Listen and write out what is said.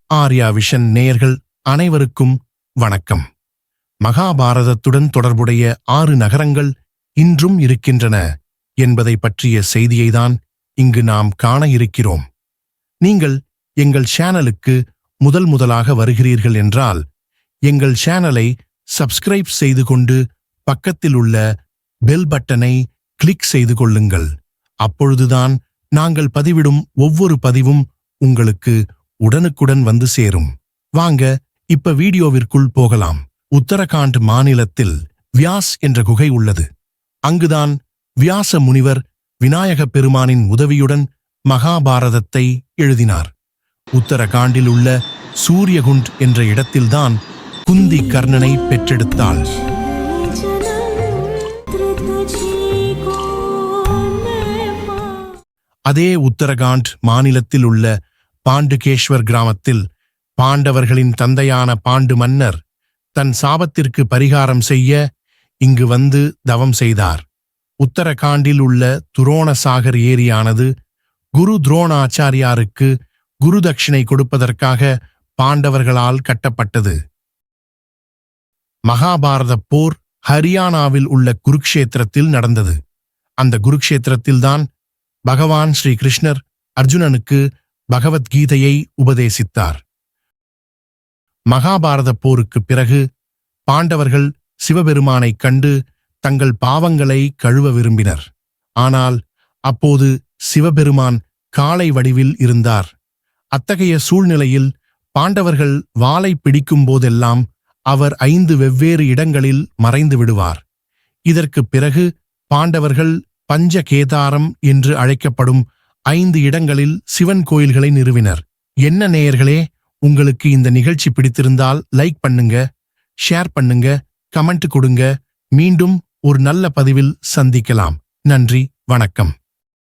Arya vision நேயர்கள் அனைவருக்கும் வணக்கம். மகாபாரதத்துடன் தொடர்புடைய 6 நகரங்கள் இன்றும் இருக்கின்றன என்பதை பற்றிய செய்தியைதான் இங்கு நாம் காண இருக்கிறோம். நீங்கள் எங்கள் சேனலுக்கு முதலாக வருகிறீர்கள் என்றால் எங்கள் சேனலை சப்ஸ்கிரைப் செய்து கொண்டு பக்கத்தில் உள்ள பெல் பட்டனை கிளிக் செய்து கொள்ளுங்கள். அப்பொழுதுதான் நாங்கள் பதிவிடும் ஒவ்வொரு பதிவும் உங்களுக்கு உடனுக்குடன் வந்து சேரும். வாங்க இப்ப வீடியோவிற்குள் போகலாம். உத்தரகாண்ட் மாநிலத்தில் வியாஸ் என்ற குகை உள்ளது. அங்குதான் வியாச முனிவர் விநாயக பெருமானின் உதவியுடன் மகாபாரதத்தை எழுதினார். உத்தரகாண்டில் உள்ள சூரியகுண்ட் என்ற இடத்தில்தான் குந்தி கர்ணனை பெற்றெடுத்தாள். அதே உத்தரகாண்ட் மாநிலத்தில் உள்ள பாண்டுகேஸ்வர் கிராமத்தில் பாண்டவர்களின் தந்தையான பாண்டு மன்னர் தன் சாபத்திற்கு பரிகாரம் செய்ய இங்கு வந்து தவம் செய்தார். உத்தரகாண்டில் உள்ள துரோணசாகர் ஏரியானது குரு துரோணாச்சாரியாருக்கு குரு தட்சிணை கொடுப்பதற்காக பாண்டவர்களால் கட்டப்பட்டது. மகாபாரத போர் ஹரியானாவில் உள்ள குருக்ஷேத்திரத்தில் நடந்தது. அந்த குருக்ஷேத்திரத்தில்தான் பகவான் ஸ்ரீ கிருஷ்ணர் அர்ஜுனனுக்கு பகவத்கீதையை உபதேசித்தார். மகாபாரத போருக்கு பிறகு பாண்டவர்கள் சிவபெருமானைக் கண்டு தங்கள் பாவங்களை கழுவ விரும்பினர். ஆனால் அப்போது சிவபெருமான் காளை வடிவில் இருந்தார். அத்தகைய சூழ்நிலையில் பாண்டவர்கள் வாளை பிடிக்கும் போதெல்லாம் அவர் 5 வெவ்வேறு இடங்களில் மறைந்து விடுவார். இதற்குப் பிறகு பாண்டவர்கள் பஞ்சகேதாரம் என்று அழைக்கப்படும் 5 இடங்களில் சிவன் கோயில்களை நிறுவினர். என்ன நேயர்களே, உங்களுக்கு இந்த நிகழ்ச்சி பிடித்திருந்தால் லைக் பண்ணுங்க, ஷேர் பண்ணுங்க, கமெண்ட் கொடுங்க. மீண்டும் ஒரு நல்ல பதிவில் சந்திக்கலாம். நன்றி, வணக்கம்.